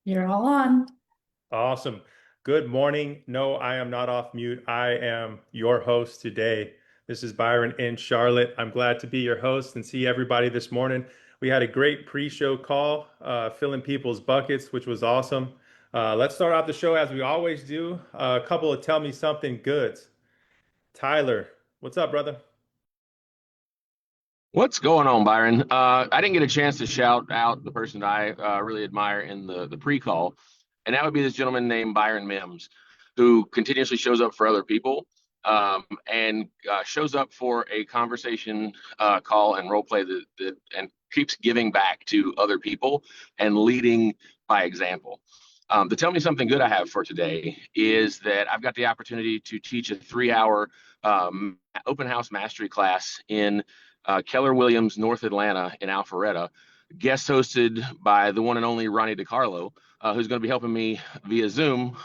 You're all on. Awesome. Good morning. No, I am not off mute. I am your host today. This is Byron in Charlotte. I'm glad to be your host and see everybody this morning. We had a great pre-show call, filling people's buckets, which was awesome. Let's start off the show as we always do. A couple of tell me something goods. Tyler, what's up, brother? What's going on, Byron? I didn't get a chance to shout out the person that I really admire in the pre-call, and that would be this gentleman named Byron Mims, who continuously shows up for other people and shows up for a conversation call and role play that and keeps giving back to other people and leading by example. The Tell Me Something Good I have for today is that I've got the opportunity to teach a 3-hour open house mastery class in Keller Williams, North Atlanta in Alpharetta, guest hosted by the one and only Ronnie DiCarlo, who's going to be helping me via Zoom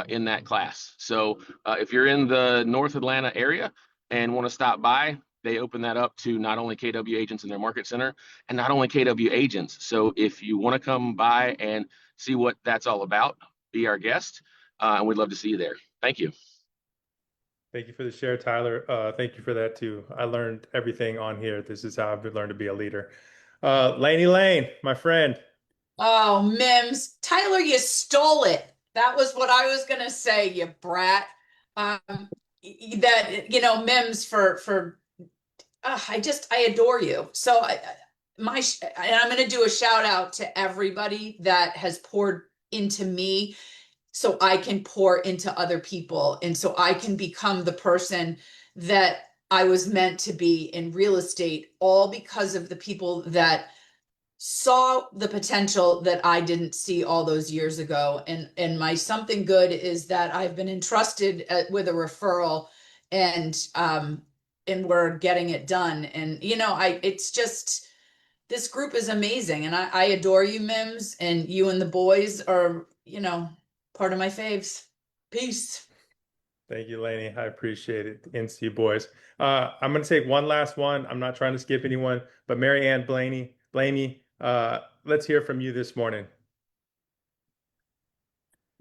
in that class. So if you're in the North Atlanta area and want to stop by, they open that up to not only KW agents in their market center and not only KW agents. So if you want to come by and see what that's all about, be our guest, and we'd love to see you there. Thank you. Thank you for the share, Tyler. Thank you for that too. I learned everything on here. This is how I've learned to be a leader. Laney Lane, my friend. Oh, Mims. Tyler, you stole it. That was what I was gonna say, you brat. Mims I adore you. So and I'm gonna do a shout out to everybody that has poured into me so I can pour into other people and so I can become the person that I was meant to be in real estate, all because of the people that saw the potential that I didn't see all those years ago. And my something good is that I've been entrusted with a referral, and we're getting it done. And it's just, this group is amazing, and I adore you, Mims, and you and the boys are part of my faves. Peace. Thank you, Laney. I appreciate it. And to you boys. I'm going to take one last one. I'm not trying to skip anyone, but Mary Ann Blaney, let's hear from you this morning.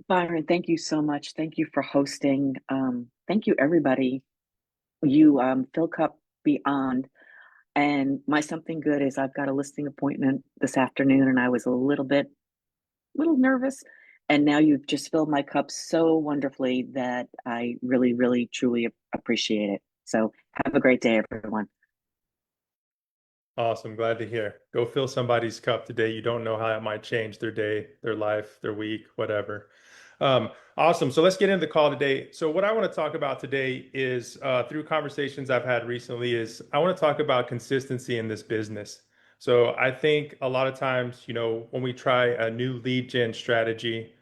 Byron, thank you so much. Thank you for hosting. Thank you, everybody. You fill cup beyond. And my something good is I've got a listing appointment this afternoon, and I was a little nervous. And now you've just filled my cup so wonderfully that I really, really, truly appreciate it. So have a great day, everyone. Awesome. Glad to hear. Go fill somebody's cup today. You don't know how it might change their day, their life, their week, whatever. Awesome. So let's get into the call today. So what I want to talk about today is through conversations I've had recently is I want to talk about consistency in this business. So I think a lot of times, when we try a new lead gen strategy,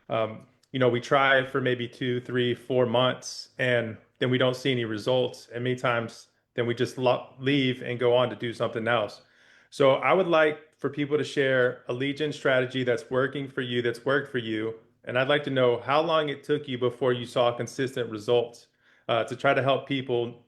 we try it for maybe 2, 3, 4 months, and then we don't see any results. And many times then we just leave and go on to do something else. So I would like for people to share a lead gen strategy that's working for you, that's worked for you. And I'd like to know how long it took you before you saw consistent results to try to help people,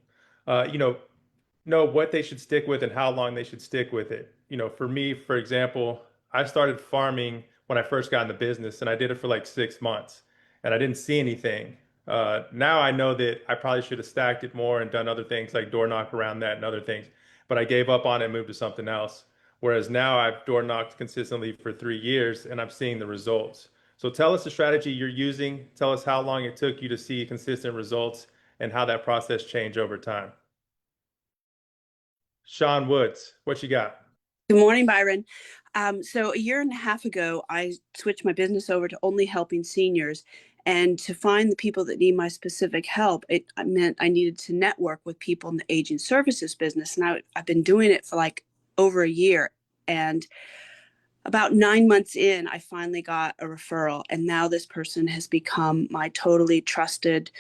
know what they should stick with and how long they should stick with it. For me, for example, I started farming when I first got in the business, and I did it for like 6 months, and I didn't see anything. Now I know that I probably should have stacked it more and done other things like door knock around that and other things, but I gave up on it and moved to something else. Whereas now I've door knocked consistently for 3 years and I'm seeing the results. So tell us the strategy you're using. Tell us how long it took you to see consistent results and how that process changed over time. Sean Woods, what you got? Good morning, Byron. So a year and a half ago, I switched my business over to only helping seniors. And to find the people that need my specific help, it meant I needed to network with people in the aging services business. And I've been doing it for like over a year. And about 9 months in, I finally got a referral. And now this person has become my totally trusted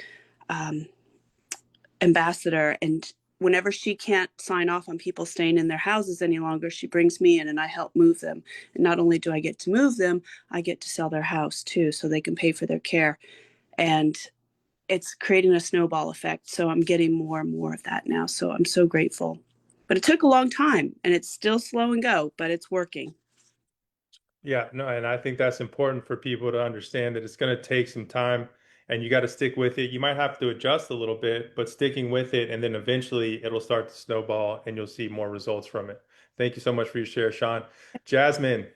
ambassador. And whenever she can't sign off on people staying in their houses any longer, she brings me in and I help move them. And not only do I get to move them, I get to sell their house too, so they can pay for their care. And it's creating a snowball effect. So I'm getting more and more of that now. So I'm so grateful. But it took a long time, and it's still slow and go, but it's working. Yeah, no, and I think that's important for people to understand that it's going to take some time and you got to stick with it. You might have to adjust a little bit, but sticking with it, and then eventually it'll start to snowball and you'll see more results from it. Thank you so much for your share, Sean. Jasmine.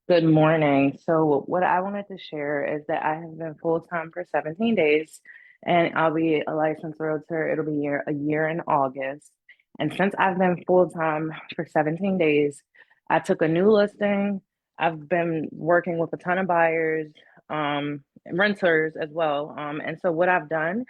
Good morning. So, what I wanted to share is that I have been full-time for 17 days and I'll be a licensed realtor. It'll be a year in August. And since I've been full-time for 17 days, I took a new listing. I've been working with a ton of buyers, renters as well. And so, what I've done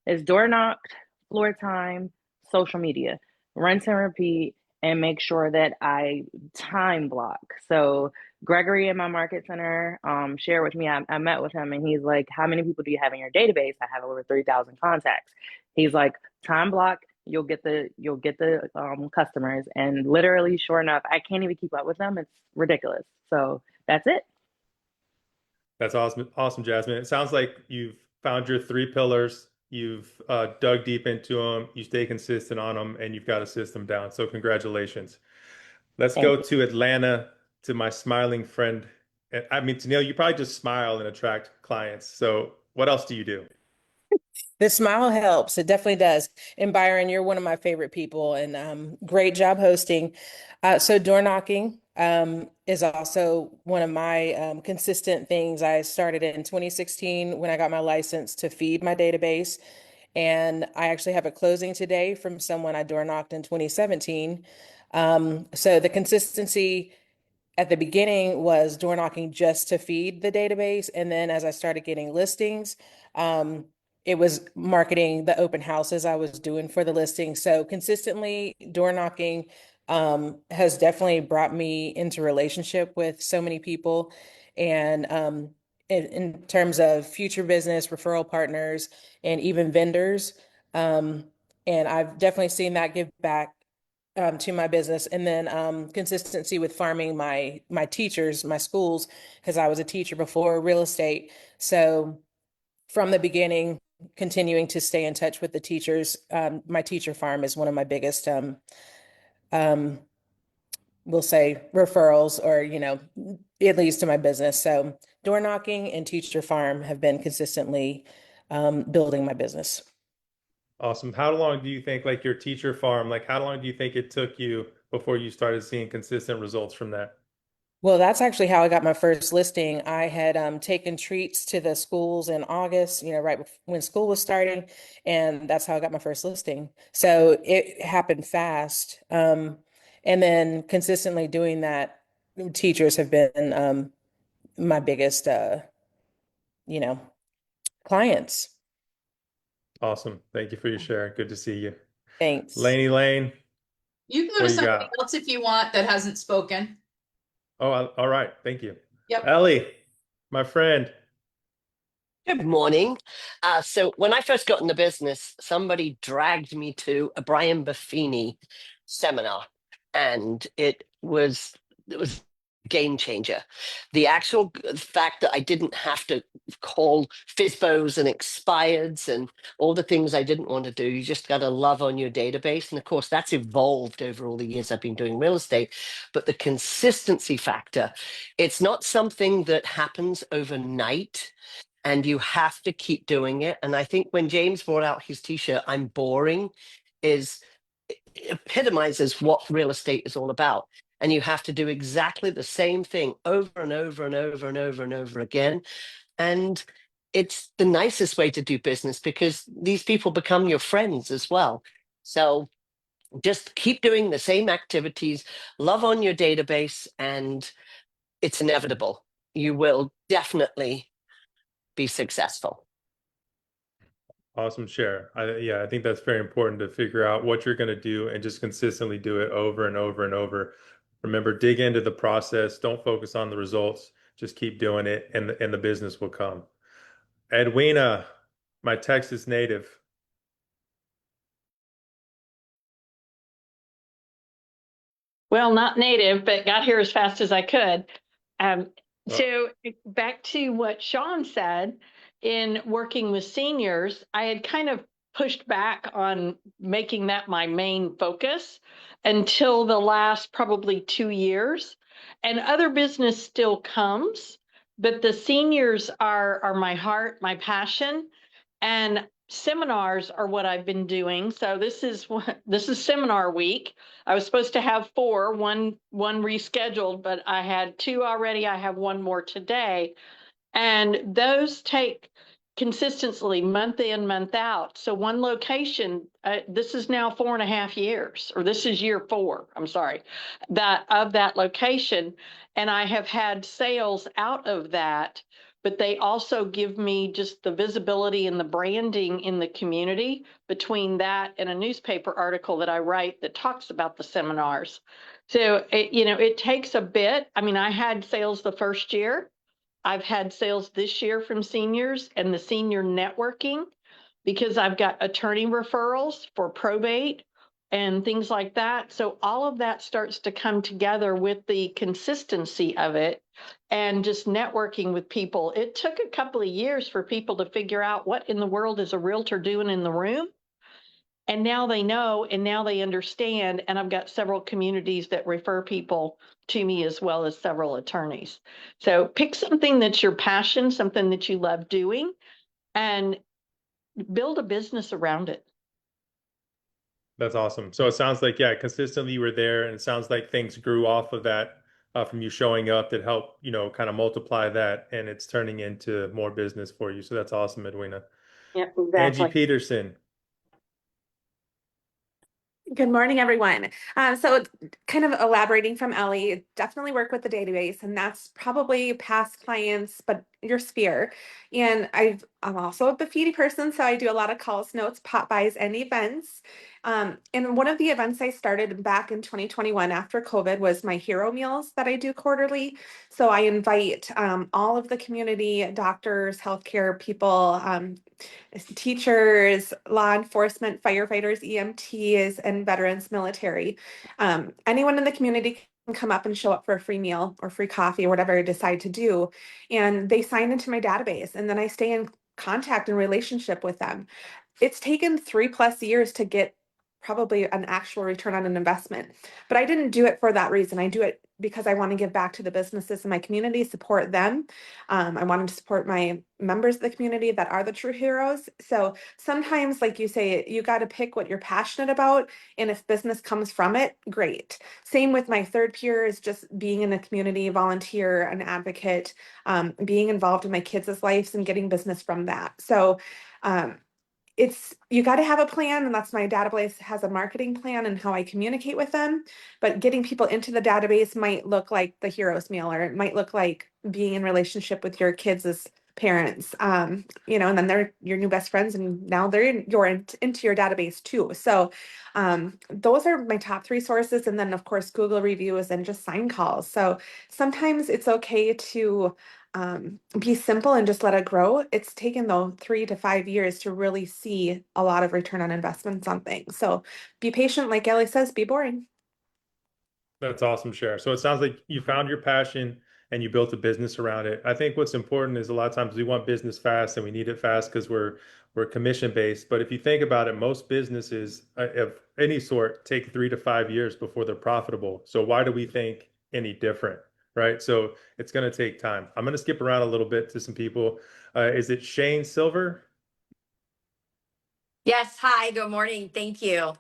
is door knocked, floor time, social media, rinse and repeat, and make sure that I time block. So, Gregory in my market center shared with me. I met with him and he's like, how many people do you have in your database? I have over 3,000 contacts. He's like, time block, you'll get the customers. And literally, sure enough, I can't even keep up with them. It's ridiculous. So that's it. That's awesome. Awesome, Jasmine. It sounds like you've found your three pillars. You've dug deep into them. You stay consistent on them, and you've got a system down. So congratulations. Let's Thank go you. to Atlanta to my smiling friend. I mean, Tennille, you probably just smile and attract clients. So what else do you do? The smile helps. It definitely does. And Byron, you're one of my favorite people, and great job hosting. So door knocking is also one of my consistent things. I started in 2016 when I got my license to feed my database, and I actually have a closing today from someone I door knocked in 2017. So the consistency at the beginning was door knocking just to feed the database. And then as I started getting listings, it was marketing the open houses I was doing for the listing. So consistently door knocking has definitely brought me into relationship with so many people. And in terms of future business, referral partners, and even vendors. And I've definitely seen that give back to my business, and then consistency with farming my teachers, my schools, because I was a teacher before real estate. So from the beginning, continuing to stay in touch with the teachers. My teacher farm is one of my biggest, um, we'll say, referrals, or it leads to my business. So door knocking and teacher farm have been consistently building my business. Awesome. How long do you think, like your teacher farm, like how long do you think it took you before you started seeing consistent results from that? Well, that's actually how I got my first listing. I had taken treats to the schools in August, right when school was starting, and that's how I got my first listing. So it happened fast. And then consistently doing that, teachers have been my biggest, you know, clients. Awesome. Thank you for your share. Good to see you. Thanks. Laney Lane, You can go what to do you somebody got? else if you want that hasn't spoken. Oh, all right. Thank you. Yep. Ellie, my friend. Good morning. So when I first got in the business, somebody dragged me to a Brian Buffini seminar, and it was a game changer. The actual fact that I didn't have to call FISBOs and expireds and all the things I didn't want to do. You just got to love on your database, and of course that's evolved over all the years I've been doing real estate. But the consistency factor, it's not something that happens overnight, and you have to keep doing it. And I think when James brought out his t-shirt, I'm boring, is epitomizes what real estate is all about. And you have to do exactly the same thing over and over and over and over and over again. And it's the nicest way to do business because these people become your friends as well. So just keep doing the same activities, love on your database, and it's inevitable. You will definitely be successful. Awesome share. I think that's very important to figure out what you're going to do and just consistently do it over and over and over. Remember, dig into the process. Don't focus on the results. Just keep doing it, and the business will come. Edwina, my Texas native. Well, not native, but got here as fast as I could. Um, Well, so back to what Sean said, in working with seniors, I had kind of pushed back on making that my main focus until the last probably 2 years. And other business still comes, but the seniors are my heart, my passion. And seminars are what I've been doing. So this is seminar week. I was supposed to have four, one rescheduled, but I had two already. I have one more today. And those take consistently month in, month out. So one location, this is now 4.5 years, or this is year 4, I'm sorry, that of that location. And I have had sales out of that, but they also give me just the visibility and the branding in the community between that and a newspaper article that I write that talks about the seminars. So it takes a bit. I mean, I had sales the first year. I've had sales this year from seniors and the senior networking because I've got attorney referrals for probate and things like that. So all of that starts to come together with the consistency of it and just networking with people. It took a couple of years for people to figure out what in the world is a realtor doing in the room. And now they know, and now they understand. And I've got several communities that refer people to me as well as several attorneys. So pick something that's your passion, something that you love doing, and build a business around it. That's awesome. So it sounds like, yeah, consistently you were there, and it sounds like things grew off of that, from you showing up that helped, kind of multiply that, and it's turning into more business for you. So that's awesome, Edwina. Yeah, Angie exactly. Peterson. Good morning, everyone. So kind of elaborating from Ellie, definitely work with the database, and that's probably past clients, but your sphere. And I'm also a Buffini person, so I do a lot of calls, notes, pop bys, and events. And one of the events I started back in 2021 after COVID was my hero meals that I do quarterly. So I invite all of the community, doctors, healthcare people, teachers, law enforcement, firefighters, EMTs, and veterans military. Anyone in the community can come up and show up for a free meal or free coffee or whatever I decide to do. And they sign into my database, and then I stay in contact and relationship with them. It's taken 3+ years to get probably an actual return on an investment, but I didn't do it for that reason. I do it because I want to give back to the businesses in my community, support them. I wanted to support my members of the community that are the true heroes. So sometimes, like you say, you got to pick what you're passionate about, and if business comes from it, great. Same with my third peer is just being in a community, volunteer, an advocate, being involved in my kids' lives and getting business from that. So you got to have a plan, and that's my database has a marketing plan and how I communicate with them. But getting people into the database might look like the heroes meal, or it might look like being in relationship with your kids as parents, and then they're your new best friends, and now you're into your database too. So those are my top 3 sources, and then of course Google reviews and just sign calls. So sometimes it's okay to be simple and just let it grow. It's taken though 3 to 5 years to really see a lot of return on investments on things. So be patient, like Ellie says, be boring. That's awesome, Cher. So it sounds like you found your passion and you built a business around it. I think what's important is a lot of times we want business fast and we need it fast because we're commission based. But if you think about it, most businesses of any sort take 3 to 5 years before they're profitable. So why do we think any different? Right. So it's going to take time. I'm going to skip around a little bit to some people. Is it Shane Silver? Yes, hi, good morning. Thank you.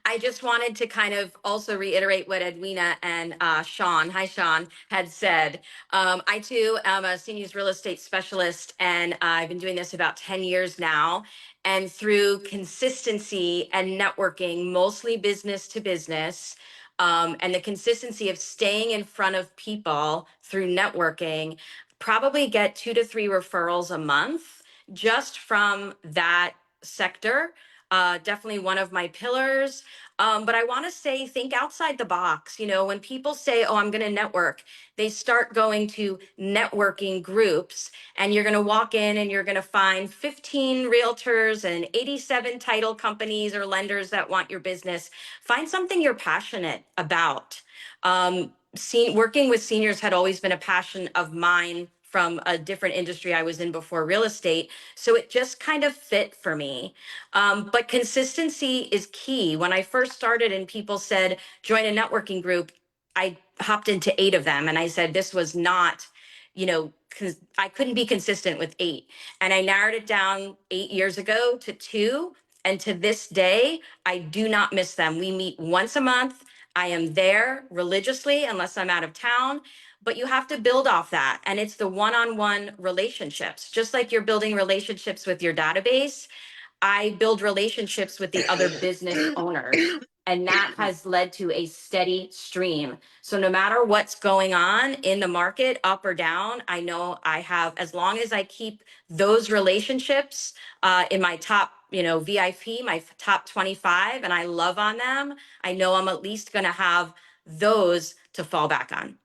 I just wanted to kind of also reiterate what Edwina and Sean, hi Sean, had said. I too am a seniors real estate specialist, and I've been doing this about 10 years now. And through consistency and networking, mostly business to business, and the consistency of staying in front of people through networking, probably get 2 to 3 referrals a month just from that sector. Definitely one of my pillars. But I want to say, think outside the box. When people say, oh, I'm going to network, they start going to networking groups, and you're going to walk in and you're going to find 15 realtors and 87 title companies or lenders that want your business. Find something you're passionate about. Working with seniors had always been a passion of mine from a different industry I was in before real estate. So it just kind of fit for me. But consistency is key. When I first started and people said, join a networking group, I hopped into 8 of them and I said, this was not, because I couldn't be consistent with 8. And I narrowed it down 8 years ago to 2. And to this day, I do not miss them. We meet once a month. I am there religiously unless I'm out of town. But you have to build off that. And it's the one-on-one relationships. Just like you're building relationships with your database, I build relationships with the other business owners. And that has led to a steady stream. So no matter what's going on in the market, up or down, I know I have, as long as I keep those relationships in my top, VIP, my top 25, and I love on them, I know I'm at least going to have those to fall back on.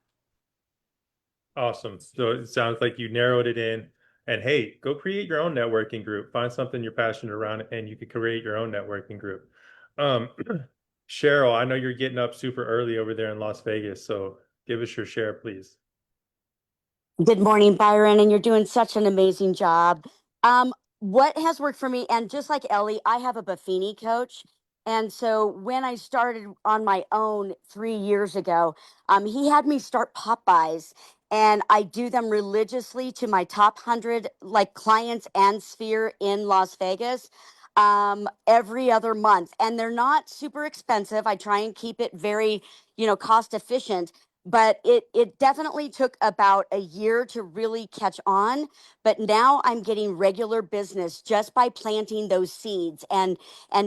Awesome. So it sounds like you narrowed it in. And hey, go create your own networking group. Find something you're passionate around, and you could create your own networking group. Cheryl, I know you're getting up super early over there in Las Vegas, so give us your share, please. Good morning, Byron, and you're doing such an amazing job. What has worked for me, and just like Ellie, I have a Buffini coach. And so when I started on my own 3 years ago, he had me start Popeyes, and I do them religiously to my top 100 like clients and sphere in Las Vegas every other month. And they're not super expensive. I try and keep it very, cost efficient, but it definitely took about a year to really catch on. But now I'm getting regular business just by planting those seeds and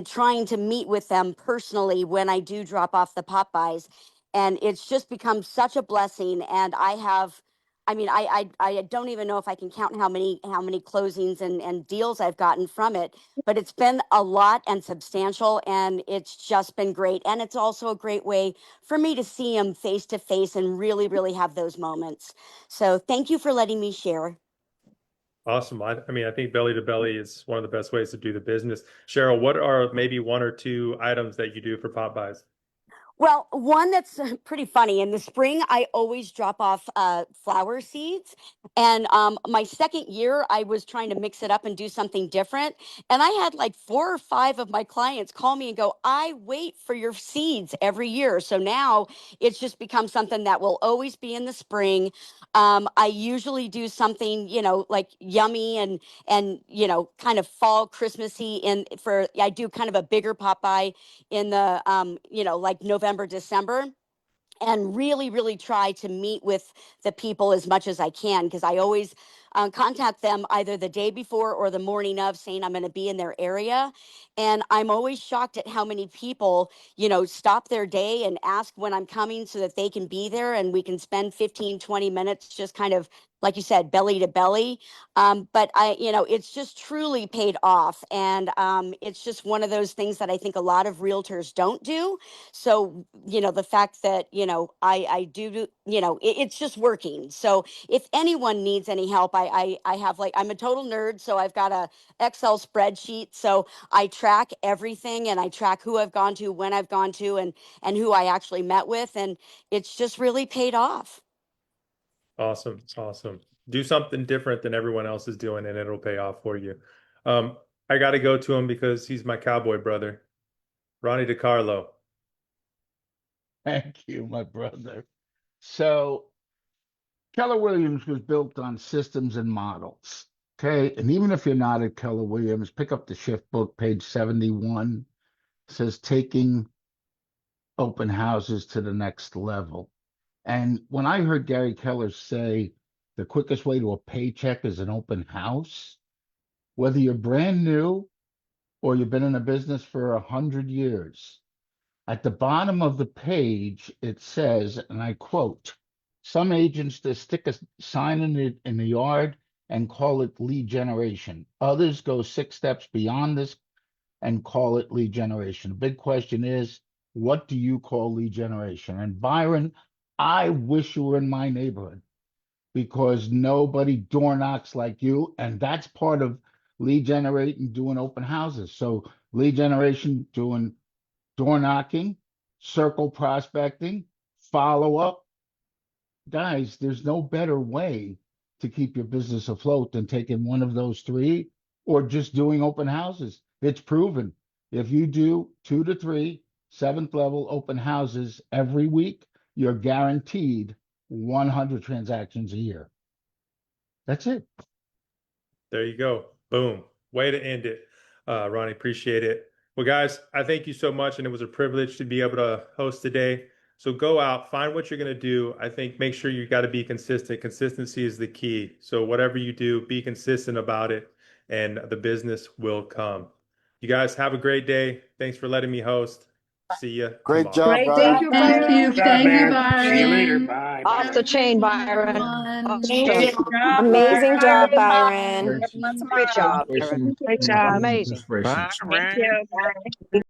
trying to meet with them personally when I do drop off the Popeyes. And it's just become such a blessing. And I don't even know if I can count how many closings and deals I've gotten from it, but it's been a lot and substantial, and it's just been great. And it's also a great way for me to see them face to face and really, really have those moments. So thank you for letting me share. Awesome. I think belly to belly is one of the best ways to do the business. Cheryl, what are maybe 1 or 2 items that you do for Popeyes? Well, one that's pretty funny. In the spring, I always drop off flower seeds. And my second year, I was trying to mix it up and do something different. And I had like 4 or 5 of my clients call me and go, I wait for your seeds every year. So now it's just become something that will always be in the spring. I usually do something, like yummy and kind of fall Christmassy. I do kind of a bigger Popeye in the like November, December, and really, really try to meet with the people as much as I can, because I always contact them either the day before or the morning of, saying I'm going to be in their area. And I'm always shocked at how many people, stop their day and ask when I'm coming so that they can be there and we can spend 15, 20 minutes just kind of, like you said, belly to belly. But it's just truly paid off. And it's just one of those things that I think a lot of realtors don't do. So, the fact that, I do, it's just working. So if anyone needs any help, I have, like, I'm a total nerd. So I've got a Excel spreadsheet. So I track everything, and I track who I've gone to, when I've gone to, and who I actually met with. And it's just really paid off. Awesome. Awesome. Do something different than everyone else is doing, and it'll pay off for you. I got to go to him because he's my cowboy brother, Ronnie DiCarlo. Thank you, my brother. So Keller Williams was built on systems and models. Okay. And even if you're not at Keller Williams, pick up the shift book, page 71. It says taking open houses to the next level. And when I heard Gary Keller say the quickest way to a paycheck is an open house, whether you're brand new or you've been in a business for 100 years, at the bottom of the page, it says, and I quote, some agents just stick a sign in the yard and call it lead generation. Others go 6 steps beyond this and call it lead generation. The big question is, what do you call lead generation? And Byron, I wish you were in my neighborhood, because nobody door knocks like you. And that's part of lead generating, doing open houses. So lead generation, doing door knocking, circle prospecting, follow up. Guys, there's no better way to keep your business afloat than taking one of those three or just doing open houses. It's proven. If you do 2 to 3 7th level open houses every week, you're guaranteed 100 transactions a year. That's it. There you go. Boom. Way to end it. Ronnie, appreciate it. Well, guys, I thank you so much. And it was a privilege to be able to host today. So go out, find what you're going to do. I think make sure you got to be consistent. Consistency is the key. So whatever you do, be consistent about it and the business will come. You guys have a great day. Thanks for letting me host. See you Great tomorrow. job, Great Byron. job, Thank Byron. you. Thank you, Byron. See you later. Bye. Off the chain, Byron. Thank Awesome. you. Job, Amazing job, Byron. Byron. Inspiration. Great job, Byron. Inspiration. Great job. Inspiration. Amazing. Inspiration. Bye, Thank Ren. you. Bye.